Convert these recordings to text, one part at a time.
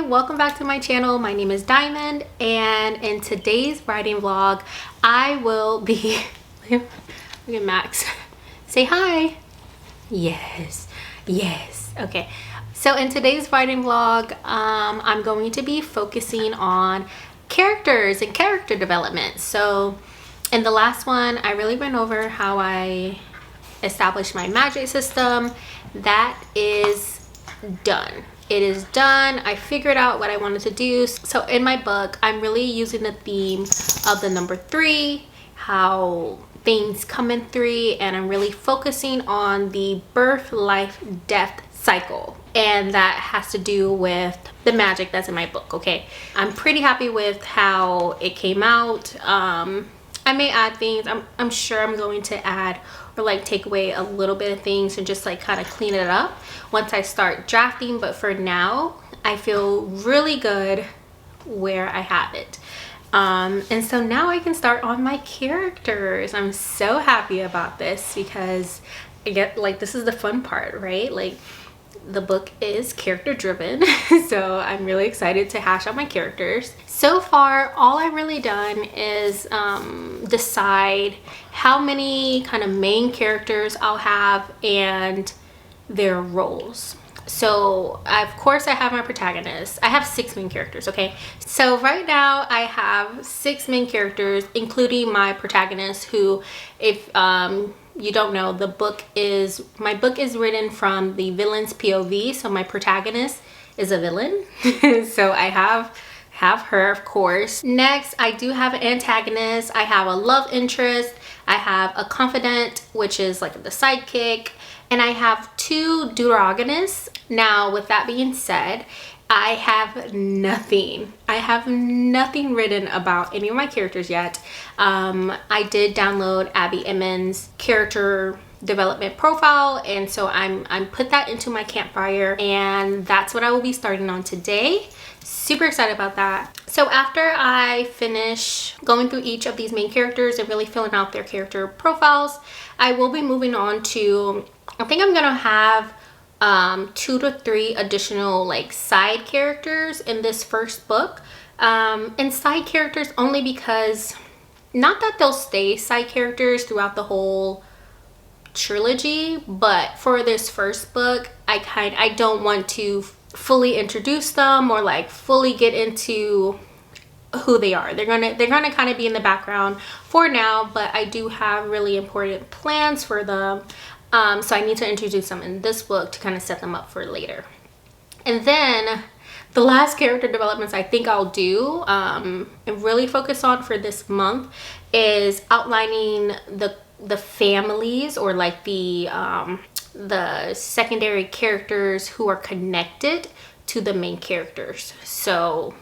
welcome back to my channel. My name is Diamond, and in today's writing vlog I will be look at Max. Say hi. Yes, okay. So in today's writing vlog I'm going to be focusing on characters and character development. So in the last one I really went over how I established my magic system. That is done. It is done. I figured out what I wanted to do. So in my book, I'm really using the theme of the number 3, how things come in 3, and I'm really focusing on the birth, life, death cycle. And that has to do with the magic that's in my book, okay? I'm pretty happy with how it came out. I may add things. I'm sure I'm going to add or like take away a little bit of things and just like kind of clean it up once I start drafting, but for now I feel really good where I have it. And so now I can start on my characters. I'm so happy about this because I get like, this is the fun part, right? Like the book is character driven, so I'm really excited to hash out my characters. So far all I've really done is decide how many kind of main characters I'll have and their roles. So of course I have my protagonist. I have 6 main characters, okay? So right now I have 6 main characters, including my protagonist, who, if you don't know, my book is written from the villain's POV, so my protagonist is a villain. So I have her, of course. Next, I do have an antagonist. I have a love interest. I have a confidant, which is like the sidekick, and I have 2 deuterogonists. Now, with that being said, I have nothing written about any of my characters yet. I did download Abby Emmons' character development profile, and so I'm put that into my campfire, and that's what I will be starting on today. Super excited about that. So after I finish going through each of these main characters and really filling out their character profiles, I will be moving on to, I think I'm gonna have 2 to 3 additional like side characters in this first book. And side characters only because, not that they'll stay side characters throughout the whole trilogy, but for this first book I don't want to fully introduce them or like fully get into who they are. They're gonna kind of be in the background for now, but I do have really important plans for them. So I need to introduce them in this book to kind of set them up for later. And then the last character developments I think I'll do and really focus on for this month is outlining the families, or like the secondary characters who are connected to the main characters. So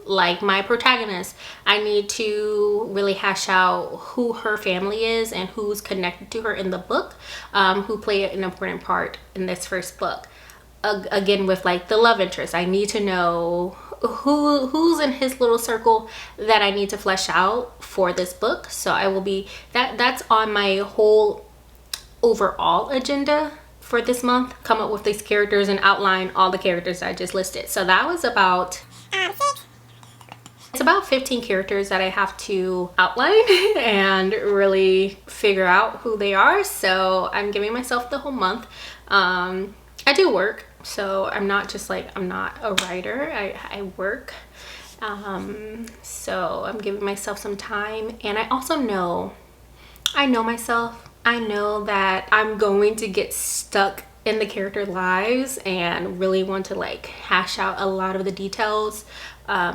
like my protagonist, I need to really hash out who her family is and who's connected to her in the book, who play an important part in this first book. Again, with like the love interest, I need to know who's in his little circle that I need to flesh out for this book. So I will be, that's on my whole overall agenda for this month, come up with these characters and outline all the characters I just listed. So that was about it's about 15 characters that I have to outline and really figure out who they are. So I'm giving myself the whole month. I do work, so I'm not just like, I'm not a writer, I work. So I'm giving myself some time, and I also know, I know myself. I know that I'm going to get stuck in the character lives and really want to like hash out a lot of the details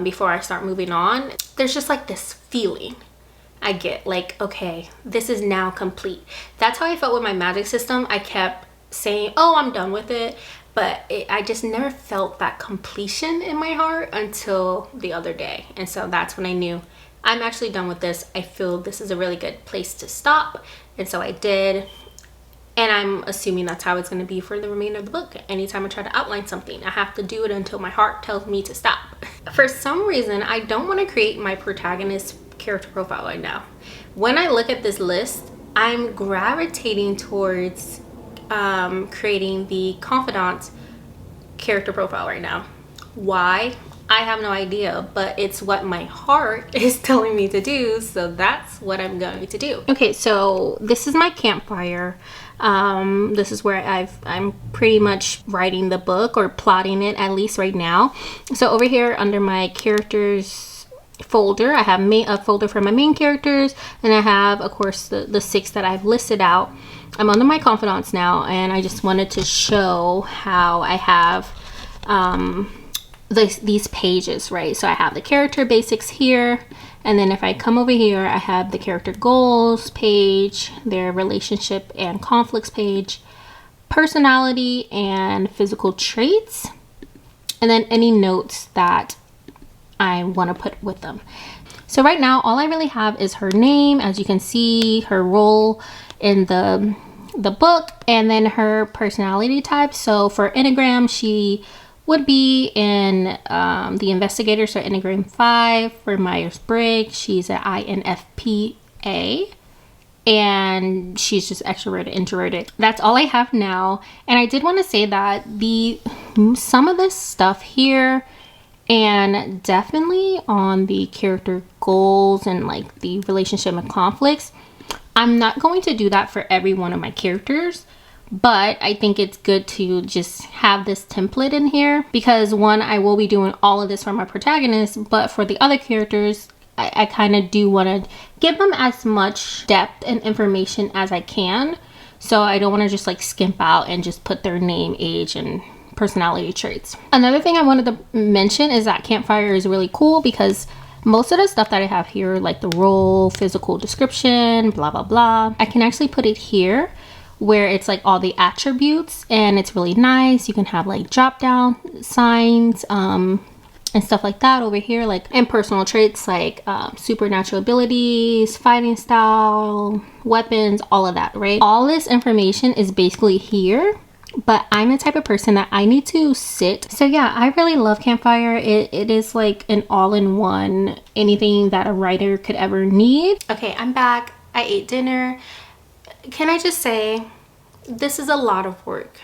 before I start moving on. There's just like this feeling I get, like, okay, this is now complete. That's how I felt with my magic system. I kept saying, oh, I'm done with it, but I just never felt that completion in my heart until the other day. And so that's when I knew I'm actually done with this. I feel this is a really good place to stop. And so I did. And I'm assuming that's how it's going to be for the remainder of the book. Anytime I try to outline something, I have to do it until my heart tells me to stop. For some reason, I don't want to create my protagonist character profile right now. When I look at this list, I'm gravitating towards creating the confidant character profile right now. Why? I have no idea, but it's what my heart is telling me to do, so that's what I'm going to do. Okay, so this is my campfire. This is where I'm pretty much writing the book, or plotting it, at least right now. So over here under my characters folder, I have a folder for my main characters, and I have, of course, the 6 that I've listed out. I'm under my confidants now, and I just wanted to show how I have these pages, right? So I have the character basics here, and then if I come over here, I have the character goals page, their relationship and conflicts page, personality and physical traits, and then any notes that I want to put with them. So right now, all I really have is her name, as you can see, her role in the book, and then her personality type. So for Enneagram, she would be in the investigator, so Enneagram 5. For Myers-Briggs, she's an INFPA, and she's just extroverted, introverted. That's all I have now. And I did want to say that some of this stuff here, and definitely on the character goals and like the relationship and conflicts, I'm not going to do that for every one of my characters. But I think it's good to just have this template in here, because one, I will be doing all of this for my protagonist, but for the other characters, I kind of do want to give them as much depth and information as I can. So I don't want to just like skimp out and just put their name, age, and personality traits. Another thing I wanted to mention is that Campfire is really cool, because most of the stuff that I have here, like the role, physical description, blah, blah, blah, I can actually put it here, where it's like all the attributes, and it's really nice. You can have like drop down signs and stuff like that over here, like, and personal traits like supernatural abilities, fighting style, weapons, all of that, right? All this information is basically here, but I'm the type of person that I need to sit. So yeah, I really love Campfire. It is like an all-in-one, anything that a writer could ever need. Okay, I'm back. I ate dinner. Can I just say, this is a lot of work.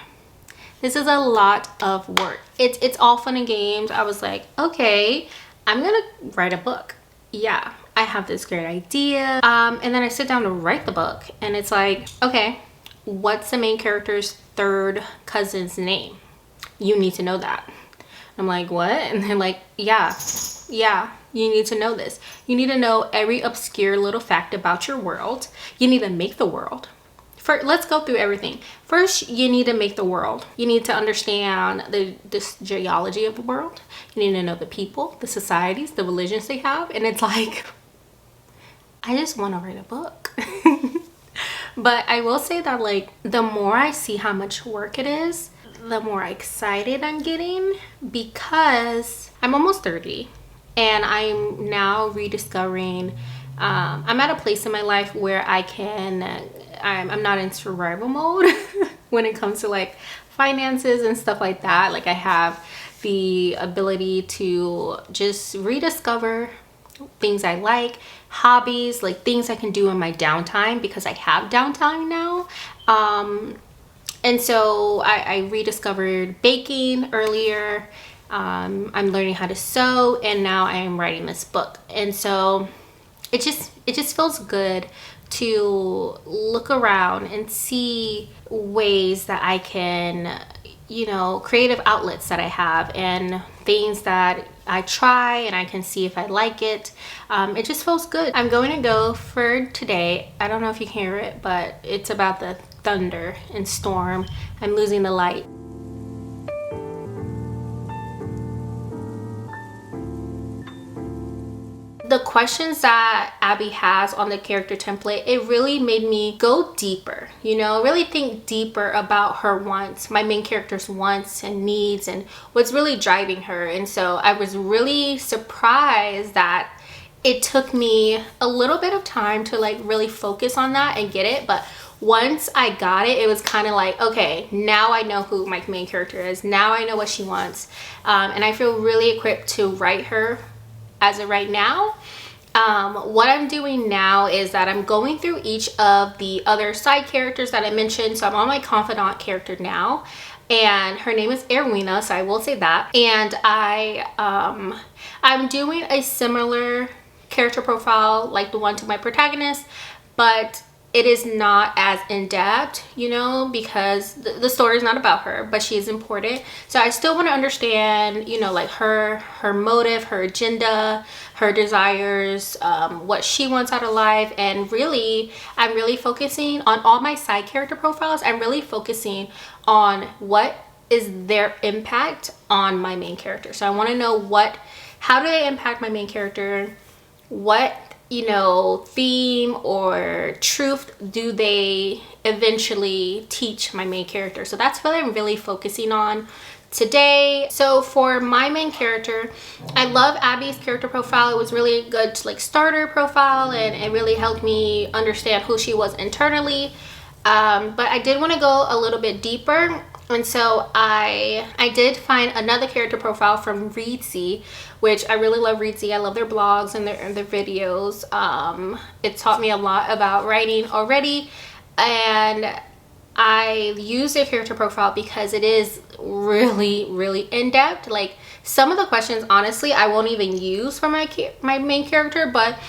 This is a lot of work. It's all fun and games. I was like, okay, I'm gonna write a book. Yeah, I have this great idea. And then I sit down to write the book, and it's like, okay, what's the main character's third cousin's name? You need to know that. I'm like, what? And they're like, yeah, you need to know this. You need to know every obscure little fact about your world. You need to make the world. Let's go through everything. First, you need to make the world. You need to understand this geology of the world. You need to know the people, the societies, the religions they have. And it's like, I just want to write a book. But I will say that, like, the more I see how much work it is, the more excited I'm getting, because I'm almost 30 and I'm now rediscovering, I'm at a place in my life where I'm not in survival mode when it comes to like finances and stuff like that. Like, I have the ability to just rediscover things I like, hobbies, like things I can do in my downtime, because I have downtime now. And so I rediscovered baking earlier. I'm learning how to sew, and now I am writing this book. And so it just feels good to look around and see ways that I can, you know, creative outlets that I have, and things that I try and I can see if I like it. It just feels good. I'm going to go for today. I don't know if you can hear it, but it's about the thunder and storm. I'm losing the light. The questions that Abby has on the character template, it really made me go deeper, you know, really think deeper about her wants, my main character's wants and needs, and what's really driving her. And so I was really surprised that it took me a little bit of time to like really focus on that and get it. But once I got it, it was kind of like, okay, now I know who my main character is. Now I know what she wants. And I feel really equipped to write her as of right now. What I'm doing now is that I'm going through each of the other side characters that I mentioned. So I'm on my confidant character now. and her name is Erwina, so I will say that. And I'm doing a similar character profile like the one to my protagonist, but it is not as in-depth, you know, because the story is not about her, but she is important. So I still want to understand, you know, like her motive, her agenda, her desires, what she wants out of life. And really, I'm really focusing on all my side character profiles. I'm really focusing on what is their impact on my main character. So I want to know how do they impact my main character? What, you know, theme or truth do they eventually teach my main character? So that's what I'm really focusing on today. So for my main character, I love Abby's character profile. It was really good to like starter profile, and it really helped me understand who she was internally. But I did want to go a little bit deeper, and so I did find another character profile from Readsy, which I really love. Readsy, I love their blogs and their videos. It taught me a lot about writing already, and I use their character profile because it is really in-depth. Like some of the questions, honestly, I won't even use for my main character, but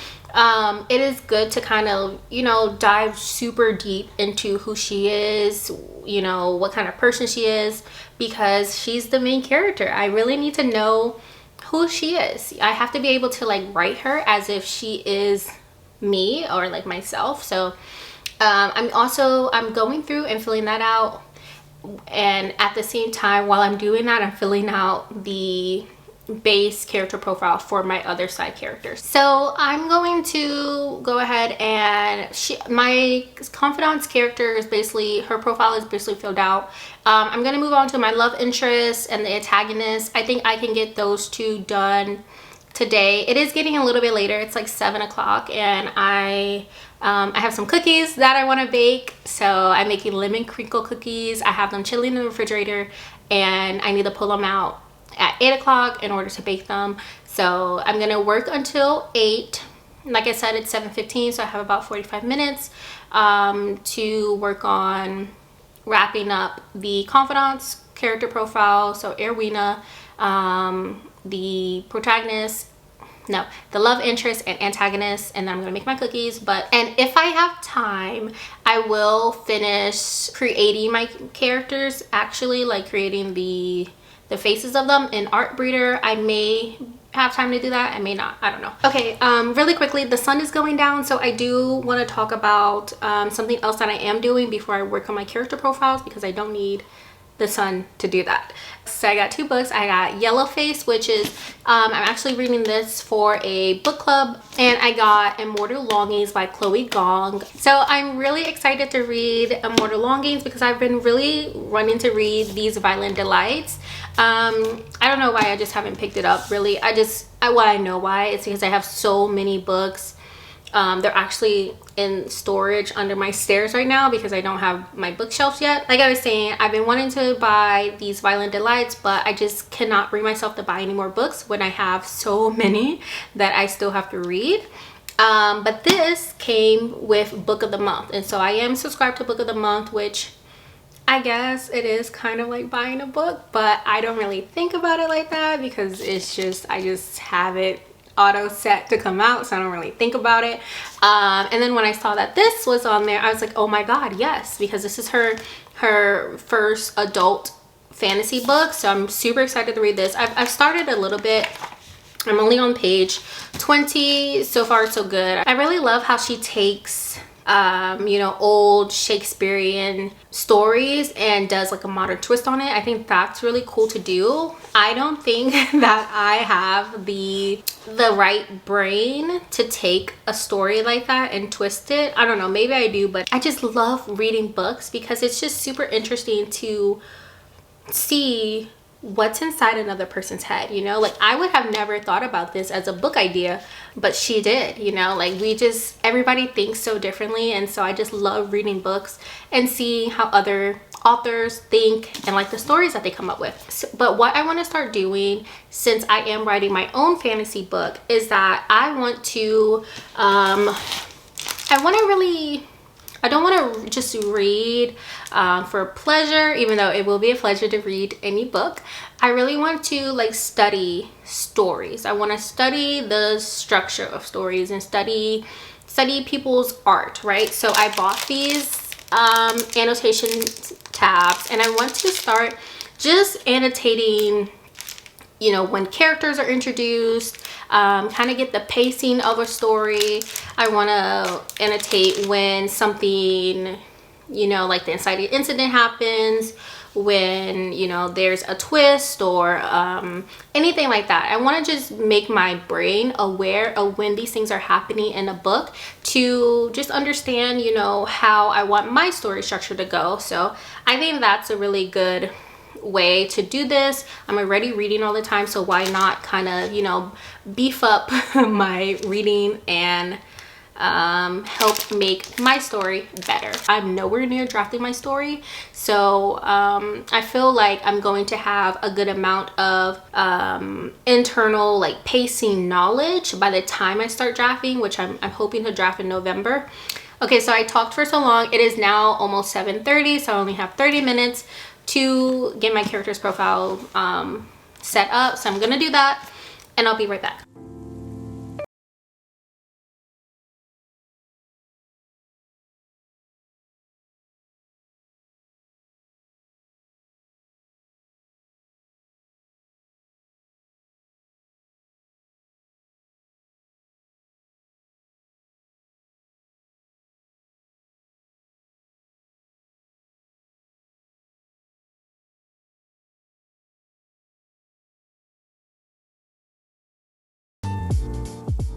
it is good to kind of, you know, dive super deep into who she is, you know, what kind of person she is, because she's the main character. I really need to know who she is. I have to be able to like write her as if she is me or like myself. So I'm going through and filling that out, and at the same time while I'm doing that, I'm filling out the base character profile for my other side characters. So I'm going to go ahead and my confidant's character is basically, her profile is basically filled out. I'm going to move on to my love interest and the antagonist. I think I can get those two done today. It is getting a little bit later. It's like 7 o'clock, and I have some cookies that I want to bake. So I'm making lemon crinkle cookies. I have them chilling in the refrigerator, and I need to pull them out at 8 o'clock in order to bake them. So I'm gonna work until 8. Like I said, it's 7:15, so I have about 45 minutes to work on wrapping up the confidant's character profile. So Erwina, the protagonist, no, the love interest and antagonist, and then I'm gonna make my cookies. And if I have time, I will finish creating my characters, actually, like creating the faces of them in ArtBreeder. I may have time to do that, I may not, I don't know. Okay, really quickly, the sun is going down, so I do want to talk about something else that I am doing before I work on my character profiles, because I don't need the sun to do that. So I got 2 books. I got Yellowface, which is I'm actually reading this for a book club, and I got Immortal Longings by Chloe Gong. So I'm really excited to read Immortal Longings because I've been really wanting to read These Violent Delights. I don't know why I just haven't picked it up, really. I know why. It's because I have so many books. They're actually in storage under my stairs right now because I don't have my bookshelves yet. Like I was saying, I've been wanting to buy These Violent Delights, but I just cannot bring myself to buy any more books when I have so many that I still have to read. But this came with Book of the Month, and so I am subscribed to Book of the Month, which I guess it is kind of like buying a book, but I don't really think about it like that because it's just, I just have it auto set to come out, so I don't really think about it. And then when I saw that this was on there, I was like, oh my god, yes, because this is her first adult fantasy book. So I'm super excited to read this. I've started a little bit. I'm only on page 20. So far so good. I really love how she takes you know, old Shakespearean stories and does like a modern twist on it. I think that's really cool to do. I don't think that I have the right brain to take a story like that and twist it. I don't know, maybe I do, but I just love reading books because it's just super interesting to see what's inside another person's head, you know? Like I would have never thought about this as a book idea, but she did, you know? Like everybody thinks so differently, and so I just love reading books and seeing how other authors think and like the stories that they come up with. So, but what I want to start doing, since I am writing my own fantasy book, is that I want to I don't want to just read for pleasure, even though it will be a pleasure to read any book. I really want to like study stories. I want to study the structure of stories and study people's art, right? So I bought these annotation tabs, and I want to start just annotating, you know, when characters are introduced, kind of get the pacing of a story. I want to annotate when something, you know, like the inciting incident happens, when, you know, there's a twist or anything like that. I want to just make my brain aware of when these things are happening in a book to just understand, you know, how I want my story structure to go. So I think that's a really good way to do this. I'm already reading all the time, so why not kind of, you know, beef up my reading and help make my story better. I'm nowhere near drafting my story, so I feel like I'm going to have a good amount of internal like pacing knowledge by the time I start drafting, which I'm hoping to draft in November. Okay, so I talked for so long. It is now almost 7:30, so I only have 30 minutes to get my character's profile set up. So I'm gonna do that and I'll be right back.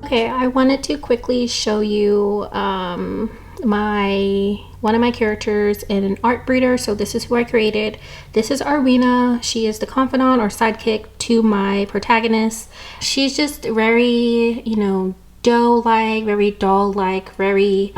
Okay, I wanted to quickly show you one of my characters in an ArtBreeder. So this is who I created. This is Arwina. She is the confidant or sidekick to my protagonist. She's just very, you know, doe-like, very doll-like, very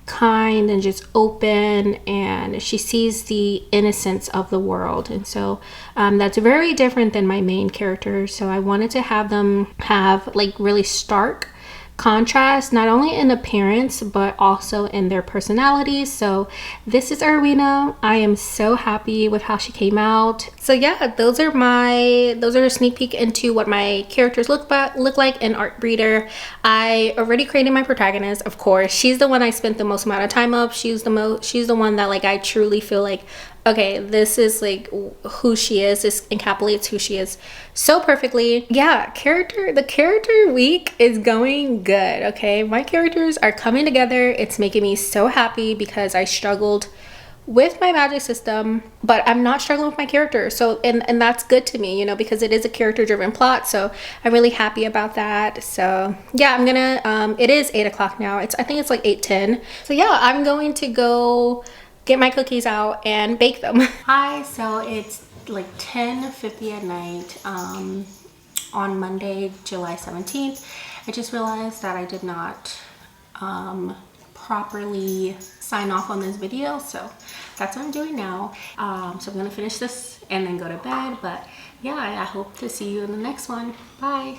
kind and just open, and she sees the innocence of the world. And so that's very different than my main character. So I wanted to have them have like really stark contrast, not only in appearance but also in their personalities. So this is Arwina. I am so happy with how she came out. So yeah, those are a sneak peek into what my characters look like in ArtBreeder. I already created my protagonist, of course. She's the one I spent the most amount of time up. She's the one that like I truly feel like, okay, this is like who she is. This encapsulates who she is so perfectly. Yeah, the character week is going good, okay? My characters are coming together. It's making me so happy because I struggled with my magic system, but I'm not struggling with my character. So, and that's good to me, you know, because it is a character driven plot. So I'm really happy about that. So yeah, I'm gonna, it is 8 o'clock now. I think it's like 8:10. So yeah, I'm going to go get my cookies out and bake them. Hi, so it's like 10:50 at night on Monday, July 17th. I just realized that I did not properly sign off on this video, so that's what I'm doing now. So I'm gonna finish this and then go to bed. But yeah, I hope to see you in the next one. Bye.